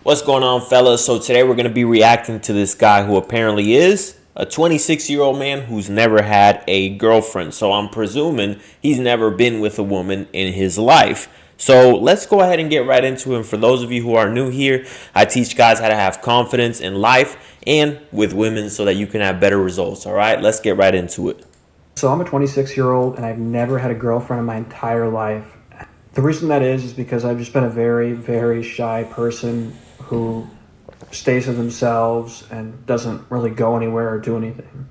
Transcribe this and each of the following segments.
What's going on, fellas? So today we're going to be reacting to this guy who apparently is a 26-year-old man who's never had a girlfriend. So I'm presuming he's never been with a woman in his life. So let's go ahead and get right into it. For those of you who are new here, I teach guys how to have confidence in life and with women so that you can have better results. All right, let's get right into it. So I'm a 26-year-old and I've never had a girlfriend in my entire life. The reason that is because I've just been a very, very shy person who stays to themselves and doesn't really go anywhere or do anything.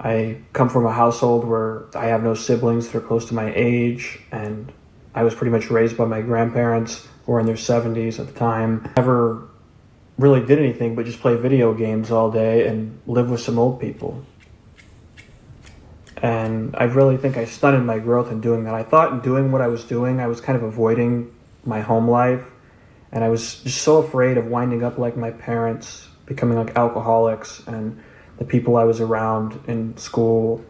I come from a household where I have no siblings that are close to my age, and I was pretty much raised by my grandparents who were in their 70s at the time. Never really did anything but just play video games all day and live with some old people. And I really think I stunted my growth in doing that. I thought in doing what I was doing, I was kind of avoiding my home life. And I was just so afraid of winding up like my parents, becoming like alcoholics and the people I was around in school,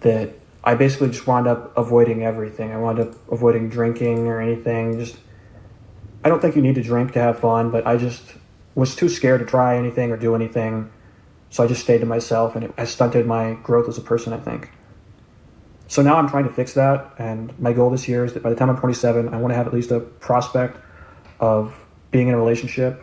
that I basically just wound up avoiding everything. I wound up avoiding drinking or anything. I don't think you need to drink to have fun, but I just was too scared to try anything or do anything. So I just stayed to myself, and it has stunted my growth as a person, I think. So now I'm trying to fix that, and my goal this year is that by the time I'm 27, I want to have at least a prospect of being in a relationship.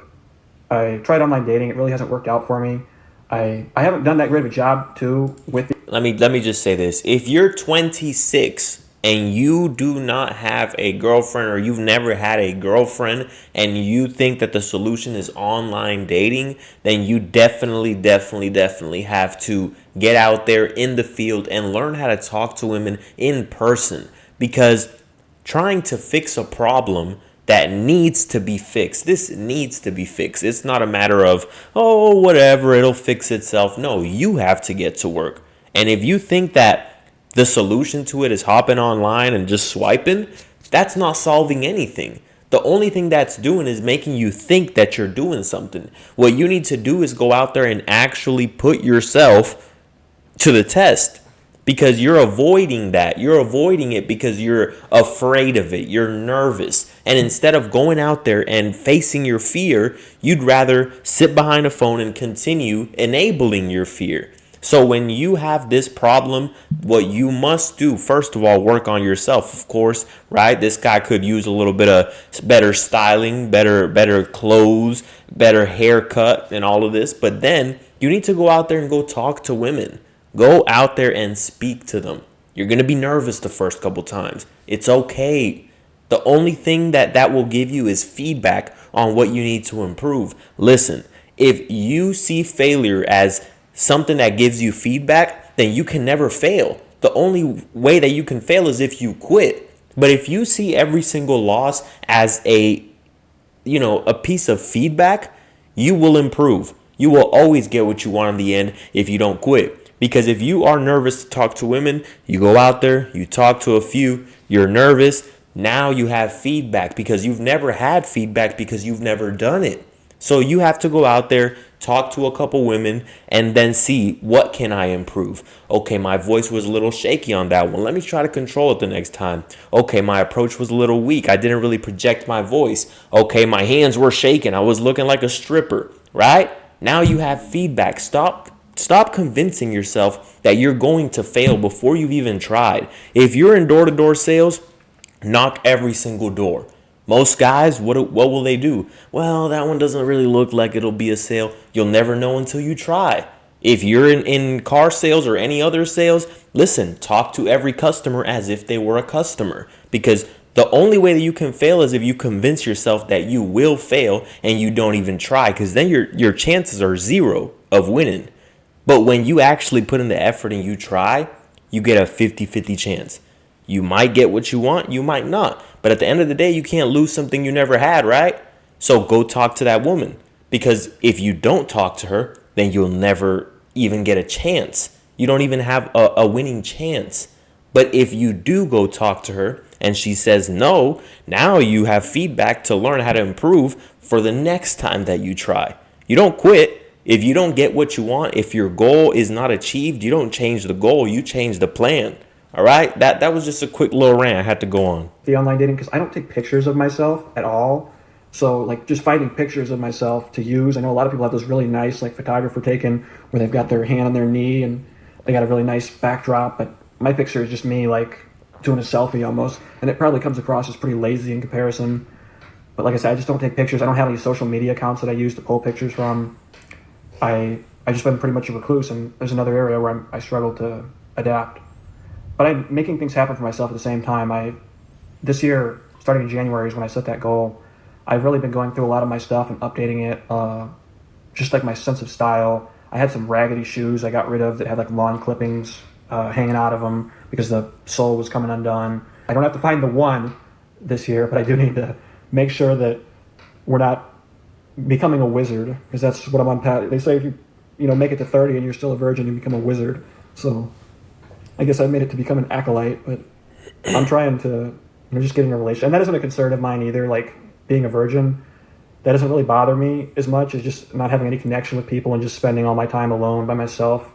I tried online dating. It really hasn't worked out for me. I haven't done that great of a job, too, with the... Let me just say this. If you're 26 and you do not have a girlfriend, or you've never had a girlfriend, and you think that the solution is online dating, then you definitely have to get out there in the field and learn how to talk to women in person. Because trying to fix a problem that needs to be fixed, this needs to be fixed. It's not a matter of, oh, whatever, it'll fix itself. No, you have to get to work. And if you think that the solution to it is hopping online and just swiping, that's not solving anything. The only thing that's doing is making you think that you're doing something. What you need to do is go out there and actually put yourself to the test, because you're avoiding that. You're avoiding it because you're afraid of it. You're nervous. And instead of going out there and facing your fear, you'd rather sit behind a phone and continue enabling your fear. So when you have this problem, what you must do, first of all, work on yourself, of course, right? This guy could use a little bit of better styling, better clothes, better haircut, and all of this. But then you need to go out there and go talk to women. Go out there and speak to them. You're going to be nervous the first couple times. It's okay. The only thing that will give you is feedback on what you need to improve. Listen, if you see failure as something that gives you feedback, then you can never fail. The only way that you can fail is if you quit. But if you see every single loss as a piece of feedback, you will improve. You will always get what you want in the end if you don't quit. Because if you are nervous to talk to women, you go out there, you talk to a few, you're nervous. Now you have feedback because you've never had feedback because you've never done it. So you have to go out there, talk to a couple women, and then see, what can I improve? Okay, my voice was a little shaky on that one. Let me try to control it the next time. Okay, my approach was a little weak. I didn't really project my voice. Okay, my hands were shaking. I was looking like a stripper, right? Now you have feedback. Stop convincing yourself that you're going to fail before you've even tried. If you're in door-to-door sales, knock every single door. Most guys, what will they do? Well, that one doesn't really look like it'll be a sale. You'll never know until you try. If you're in car sales or any other sales, listen, talk to every customer as if they were a customer. Because the only way that you can fail is if you convince yourself that you will fail and you don't even try. Because then your chances are zero of winning. But when you actually put in the effort and you try, you get a 50-50 chance. You might get what you want, you might not. But at the end of the day, you can't lose something you never had, right? So go talk to that woman. Because if you don't talk to her, then you'll never even get a chance. You don't even have a winning chance. But if you do go talk to her and she says no, now you have feedback to learn how to improve for the next time that you try. You don't quit. If you don't get what you want, if your goal is not achieved, you don't change the goal, you change the plan. All right, that was just a quick little rant I had to go on. The online dating, because I don't take pictures of myself at all. So like just finding pictures of myself to use. I know a lot of people have those really nice like photographer taken where they've got their hand on their knee and they got a really nice backdrop, but my picture is just me like doing a selfie almost, and it probably comes across as pretty lazy in comparison. But like I said, I just don't take pictures. I don't have any social media accounts that I use to pull pictures from. I just been pretty much a recluse, and there's another area where I struggle to adapt. But I'm making things happen for myself at the same time. This year, starting in January, is when I set that goal. I've really been going through a lot of my stuff and updating it, just like my sense of style. I had some raggedy shoes I got rid of that had like lawn clippings hanging out of them because the sole was coming undone. I don't have to find the one this year, but I do need to make sure that we're not becoming a wizard, because that's what I'm on pat. They say if you make it to 30 and you're still a virgin, you become a wizard. So I guess I made it to become an acolyte, but I'm trying to just get in a relationship. And that isn't a concern of mine either. Like being a virgin, that doesn't really bother me as much as just not having any connection with people and just spending all my time alone by myself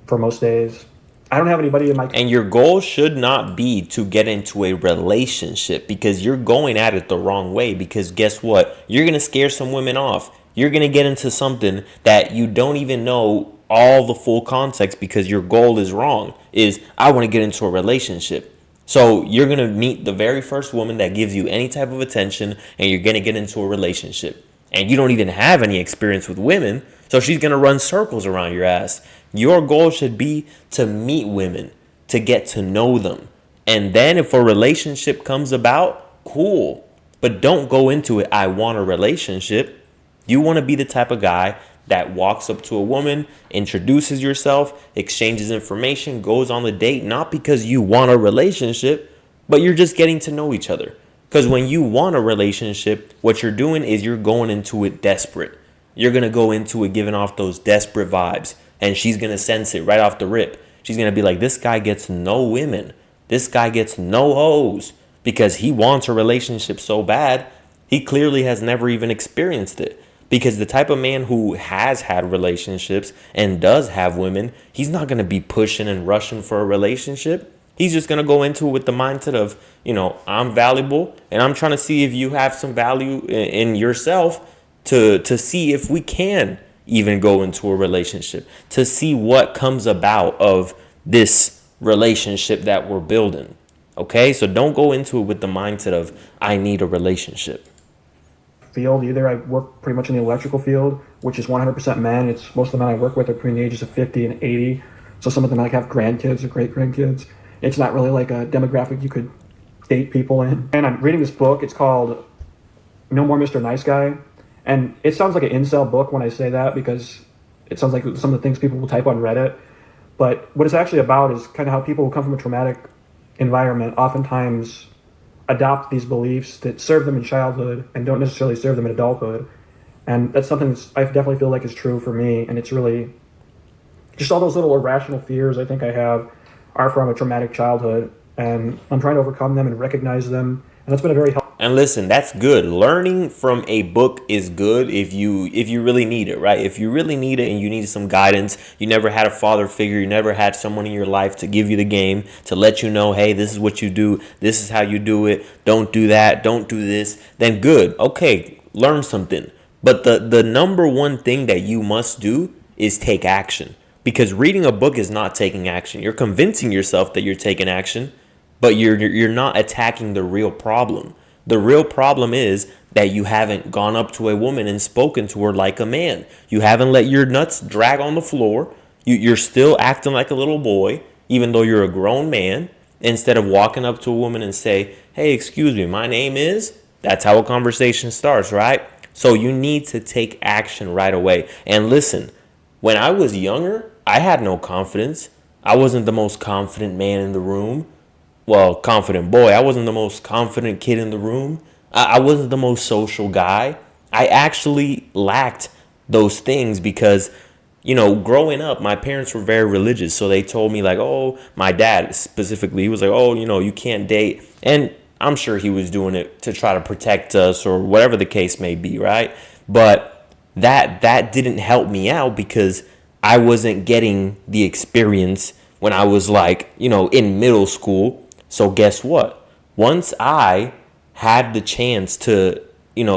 for most days. I don't have anybody in my... And your goal should not be to get into a relationship, because you're going at it the wrong way. Because guess what? You're going to scare some women off. You're going to get into something that you don't even know all the full context, because your goal is wrong. I want to get into a relationship. So you're going to meet the very first woman that gives you any type of attention, and you're going to get into a relationship. And you don't even have any experience with women, so she's going to run circles around your ass. Your goal should be to meet women, to get to know them. And then if a relationship comes about, cool. But don't go into it, I want a relationship. You want to be the type of guy that walks up to a woman, introduces yourself, exchanges information, goes on the date, not because you want a relationship, but you're just getting to know each other. Because when you want a relationship, what you're doing is you're going into it desperate. You're going to go into it giving off those desperate vibes. And she's going to sense it right off the rip. She's going to be like, this guy gets no women. This guy gets no hoes, because he wants a relationship so bad. He clearly has never even experienced it. Because the type of man who has had relationships and does have women, he's not going to be pushing and rushing for a relationship. He's just going to go into it with the mindset of, I'm valuable and I'm trying to see if you have some value in yourself to see if we can even go into a relationship, to see what comes about of this relationship that we're building. Okay, so don't go into it with the mindset of, I need a relationship. Field either. I work pretty much in the electrical field, which is 100% men. It's most of the men I work with are between the ages of 50 and 80. So some of them like have grandkids or great grandkids. It's not really like a demographic you could date people in. And I'm reading this book. It's called No More Mr. Nice Guy. And it sounds like an incel book when I say that, because it sounds like some of the things people will type on Reddit. But what it's actually about is kind of how people who come from a traumatic environment oftentimes adopt these beliefs that serve them in childhood and don't necessarily serve them in adulthood. And that's something that I definitely feel like is true for me. And it's really just all those little irrational fears I think I have are from a traumatic childhood. And I'm trying to overcome them and recognize them. And that's been a very helpful. And listen, that's good. Learning from a book is good if you really need it, right? If you really need it and you need some guidance, you never had a father figure, you never had someone in your life to give you the game, to let you know, hey, this is what you do, this is how you do it, don't do that, don't do this, then good. Okay, learn something. But the number one thing that you must do is take action. Because reading a book is not taking action. You're convincing yourself that you're taking action, but you're not attacking the real problem. The real problem is that you haven't gone up to a woman and spoken to her like a man. You haven't let your nuts drag on the floor. You're still acting like a little boy, even though you're a grown man, instead of walking up to a woman and say, hey, excuse me, my name is. That's how a conversation starts, right? So you need to take action right away. And listen, when I was younger, I had no confidence. I wasn't the most confident man in the room. Well, confident boy. I wasn't the most confident kid in the room. I wasn't the most social guy. I actually lacked those things because, growing up, my parents were very religious. So they told me like, oh, my dad specifically, he was like, oh, you can't date. And I'm sure he was doing it to try to protect us or whatever the case may be, right? But that didn't help me out because I wasn't getting the experience when I was like, in middle school. So guess what? Once I had the chance to,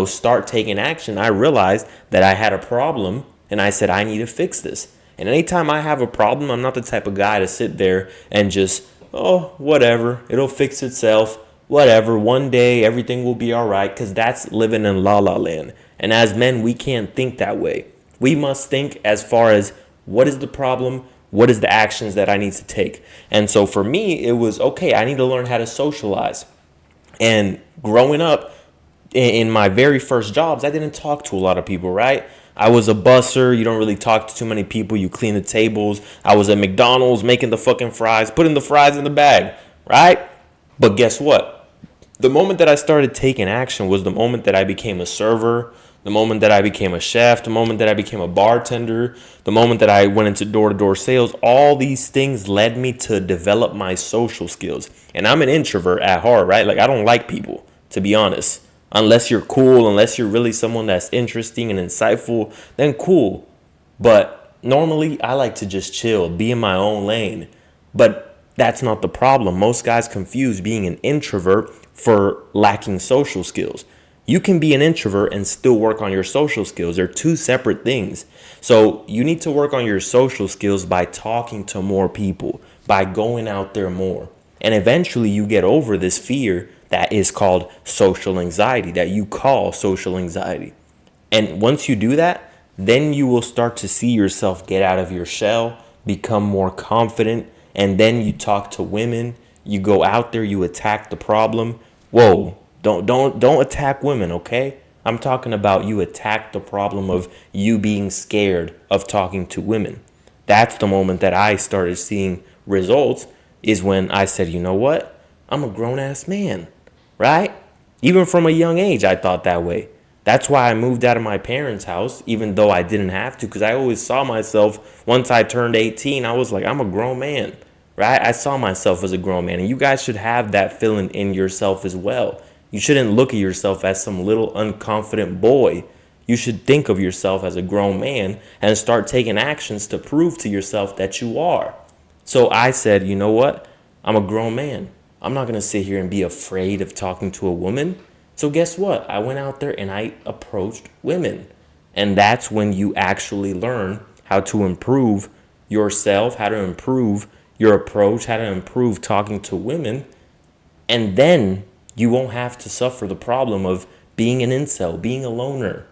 start taking action, I realized that I had a problem, and I said, I need to fix this. And anytime I have a problem, I'm not the type of guy to sit there and just, oh, whatever, it'll fix itself, whatever, one day everything will be all right, because that's living in la la land. And as men, we can't think that way. We must think as far as, what is the problem? What is the actions that I need to take? And so for me, it was, okay, I need to learn how to socialize. And growing up, in my very first jobs, I didn't talk to a lot of people, right? I was a busser. You don't really talk to too many people. You clean the tables. I was at McDonald's making the fucking fries, putting the fries in the bag, right? But guess what? The moment that I started taking action was the moment that I became a server, the moment that I became a chef, the moment that I became a bartender, the moment that I went into door-to-door sales. All these things led me to develop my social skills. And I'm an introvert at heart, right? Like, I don't like people, to be honest. Unless you're cool, unless you're really someone that's interesting and insightful, then cool. But normally, I like to just chill, be in my own lane. But that's not the problem. Most guys confuse being an introvert for lacking social skills. You can be an introvert and still work on your social skills. They're two separate things. So you need to work on your social skills by talking to more people, by going out there more. And eventually you get over this fear that is called social anxiety, that you call social anxiety. And once you do that, then you will start to see yourself get out of your shell, become more confident, and then you talk to women, you go out there, you attack the problem. Whoa, don't attack women, okay? I'm talking about you attack the problem of you being scared of talking to women. That's the moment that I started seeing results, is when I said, you know what? I'm a grown ass man. Right? Even from a young age, I thought that way. That's why I moved out of my parents' house, even though I didn't have to, because I always saw myself, once I turned 18, I was like, I'm a grown man, right? I saw myself as a grown man, and you guys should have that feeling in yourself as well. You shouldn't look at yourself as some little unconfident boy. You should think of yourself as a grown man and start taking actions to prove to yourself that you are. So I said, you know what? I'm a grown man. I'm not going to sit here and be afraid of talking to a woman. So guess what? I went out there and I approached women. And that's when you actually learn how to improve yourself, how to improve your approach, how to improve talking to women. And then you won't have to suffer the problem of being an incel, being a loner.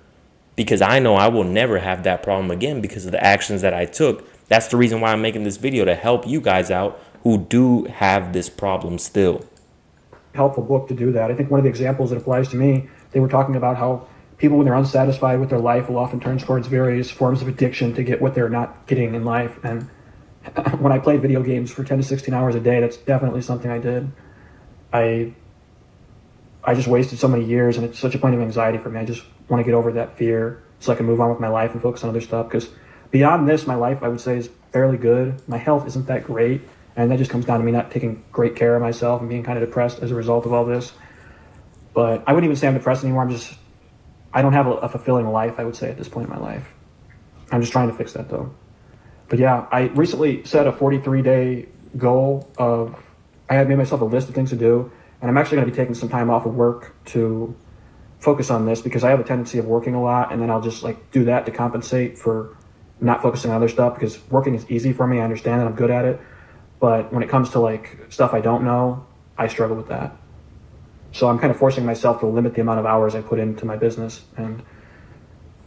Because I know I will never have that problem again because of the actions that I took. That's the reason why I'm making this video, to help you guys out who do have this problem still. Helpful book to do that. I think one of the examples that applies to me, they were talking about how people, when they're unsatisfied with their life, will often turn towards various forms of addiction to get what they're not getting in life. And when I played video games for 10 to 16 hours a day, that's definitely something I did. I just wasted so many years, and it's such a point of anxiety for me. I just want to get over that fear so I can move on with my life and focus on other stuff. Because beyond this, my life, I would say, is fairly good. My health isn't that great. And that just comes down to me not taking great care of myself and being kind of depressed as a result of all this. But I wouldn't even say I'm depressed anymore. I don't have a fulfilling life, I would say, at this point in my life. I'm just trying to fix that, though. But yeah, I recently set a 43-day goal of, I had made myself a list of things to do. And I'm actually going to be taking some time off of work to focus on this, because I have a tendency of working a lot, and then I'll just do that to compensate for not focusing on other stuff, because working is easy for me. I understand that, I'm good at it. But when it comes to stuff I don't know, I struggle with that. So I'm kind of forcing myself to limit the amount of hours I put into my business and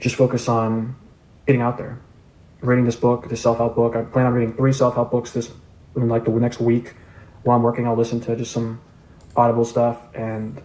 just focus on getting out there. Reading this book, this self-help book. I plan on reading 3 self-help books in the next week. While I'm working, I'll listen to just some Audible stuff. And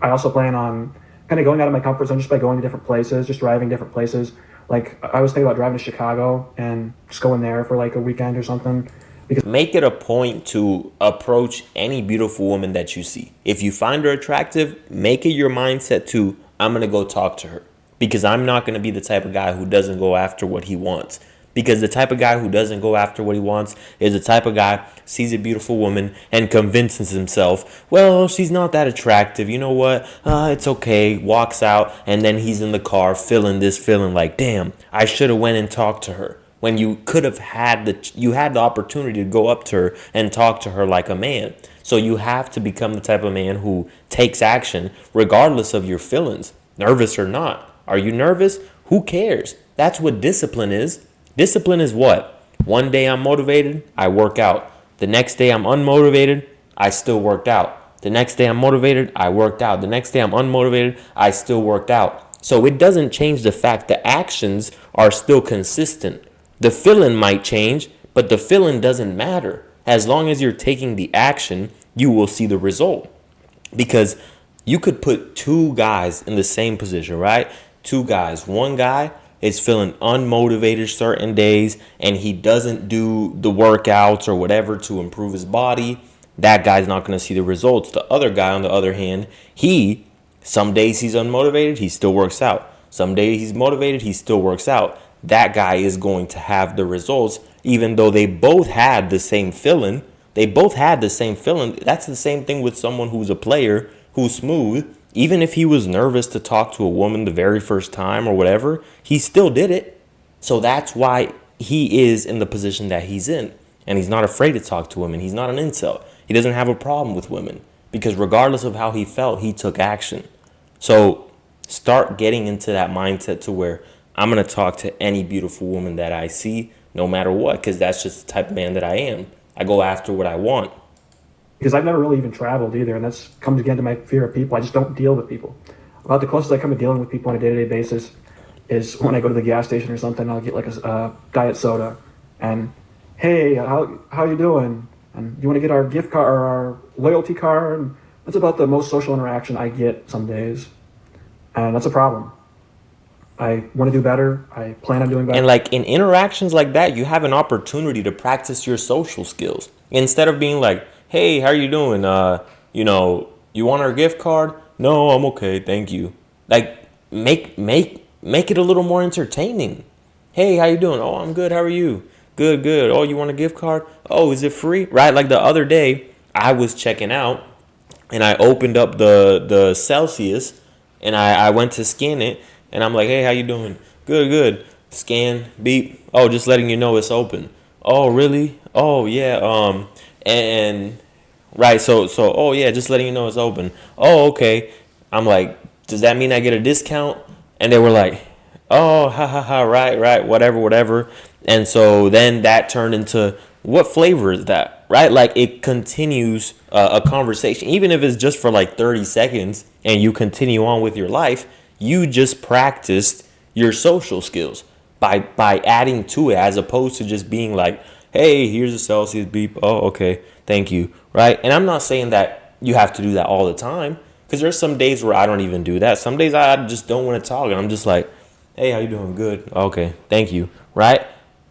I also plan on kind of going out of my comfort zone just by going to different places, just driving different places. I was thinking about driving to Chicago and just going there for a weekend or something. Because make it a point to approach any beautiful woman that you see. If you find her attractive, make it your mindset to, I'm going to go talk to her. Because I'm not going to be the type of guy who doesn't go after what he wants. Because the type of guy who doesn't go after what he wants is the type of guy sees a beautiful woman and convinces himself, well, she's not that attractive. You know what? It's okay. Walks out, and then he's in the car feeling like, damn, I should have went and talked to her. When you could have had the opportunity to go up to her and talk to her like a man. So you have to become the type of man who takes action regardless of your feelings, nervous or not. Are you nervous? Who cares? That's what discipline is. Discipline is what? One day I'm motivated, I work out. The next day I'm unmotivated, I still worked out. The next day I'm motivated, I worked out. The next day I'm unmotivated, I still worked out. So it doesn't change the fact the actions are still consistent. The feeling might change, but the feeling doesn't matter. As long as you're taking the action, you will see the result. Because you could put two guys in the same position, right? Two guys. One guy is feeling unmotivated certain days and he doesn't do the workouts or whatever to improve his body. That guy's not going to see the results. The other guy, on the other hand, some days he's unmotivated, he still works out. Some days he's motivated, he still works out. That guy is going to have the results, even though they both had the same feeling. They both had the same feeling. That's the same thing with someone who's a player, who's smooth. Even if he was nervous to talk to a woman the very first time or whatever, he still did it. So that's why he is in the position that he's in. And he's not afraid to talk to women. He's not an incel. He doesn't have a problem with women. Because regardless of how he felt, he took action. So start getting into that mindset to where I'm going to talk to any beautiful woman that I see, no matter what, because that's just the type of man that I am. I go after what I want. Because I've never really even traveled either, and that's comes again to my fear of people. I just don't deal with people. About the closest I come to dealing with people on a day-to-day basis is when I go to the gas station or something. I'll get like a diet soda, and hey, how you doing? And you want to get our gift card or our loyalty card? And that's about the most social interaction I get some days, and that's a problem. I want to do better. I plan on doing better. And like in interactions like that, you have an opportunity to practice your social skills. Instead of being like, hey, how are you doing? You want our gift card? No, I'm okay, thank you. Like make it a little more entertaining. Hey, how you doing? Oh, I'm good. How are you? Good, good. Oh, you want a gift card? Oh, is it free? Right? Like the other day, I was checking out and I opened up the Celsius and I went to scan it and I'm like, hey, how you doing? Good, good. Scan, beep. Oh, just letting you know it's open. Oh, really? Oh, yeah. And right, so oh yeah, just letting you know it's open. Oh, okay. I'm like, does that mean I get a discount? And they were like, oh, ha ha ha, right, whatever, whatever. And so then that turned into, what flavor is that? Right? Like it continues a conversation, even if it's just for like 30 seconds and you continue on with your life, you just practiced your social skills by adding to it as opposed to just being like, hey, here's a Celsius beep. Oh, okay. Thank you. Right? And I'm not saying that you have to do that all the time because there's some days where I don't even do that. Some days I just don't want to talk and I'm just like, hey, how you doing? Good. Okay. Thank you. Right?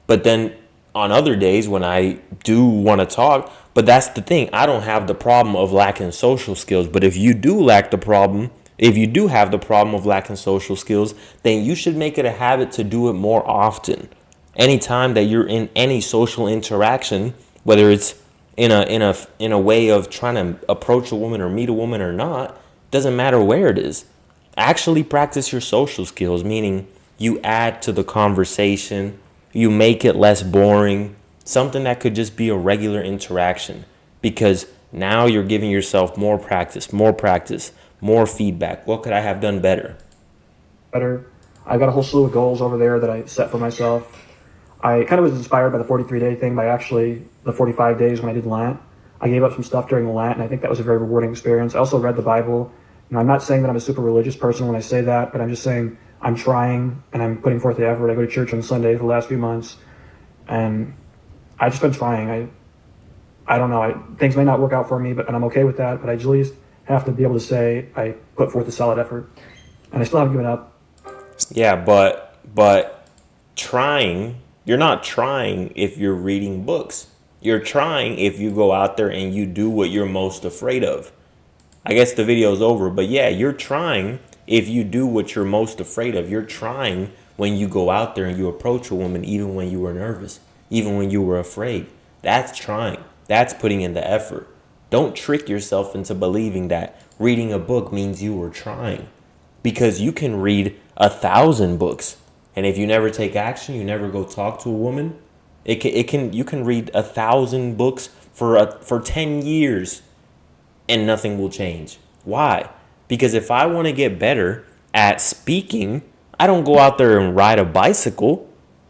But then on other days when I do want to talk, but that's the thing. I don't have the problem of lacking social skills. But if you do lack the problem, if you do have the problem of lacking social skills, then you should make it a habit to do it more often. Anytime that you're in any social interaction, whether it's in a way of trying to approach a woman or meet a woman or not, doesn't matter where it is. Actually practice your social skills, meaning you add to the conversation, you make it less boring, something that could just be a regular interaction, because now you're giving yourself more practice, more feedback. What could I have done better? Better. I've got a whole slew of goals over there that I set for myself. I kind of was inspired by the 43-day thing by actually the 45 days when I did Lent. I gave up some stuff during the Lent, and I think that was a very rewarding experience. I also read the Bible. I'm not saying that I'm a super religious person when I say that, but I'm just saying I'm trying and I'm putting forth the effort. I go to church on Sunday for the last few months, and I've just been trying. I don't know. Things may not work out for me, and I'm okay with that, but I at least have to be able to say I put forth a solid effort, and I still haven't given up. Yeah, but trying, you're not trying if you're reading books. You're trying if you go out there and you do what you're most afraid of. I guess the video's over, but yeah, you're trying if you do what you're most afraid of. You're trying when you go out there and you approach a woman, even when you were nervous, even when you were afraid. That's trying. That's putting in the effort. Don't trick yourself into believing that reading a book means you were trying, because you can read 1,000 books, and if you never take action, you never go talk to a woman. You can read 1,000 books for 10 years, and nothing will change. Why? Because if I want to get better at speaking, I don't go out there and ride a bicycle.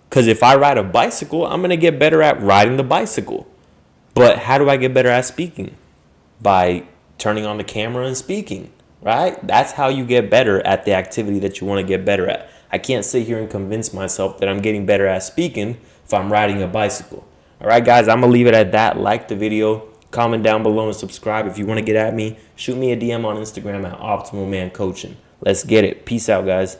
Because if I ride a bicycle, I'm going to get better at riding the bicycle. But how do I get better at speaking? By turning on the camera and speaking, right? That's how you get better at the activity that you want to get better at. I can't sit here and convince myself that I'm getting better at speaking if I'm riding a bicycle. All right, guys, I'm going to leave it at that. Like the video, comment down below, and subscribe. If you want to get at me, shoot me a DM on Instagram at Optimal Man Coaching. Let's get it. Peace out, guys.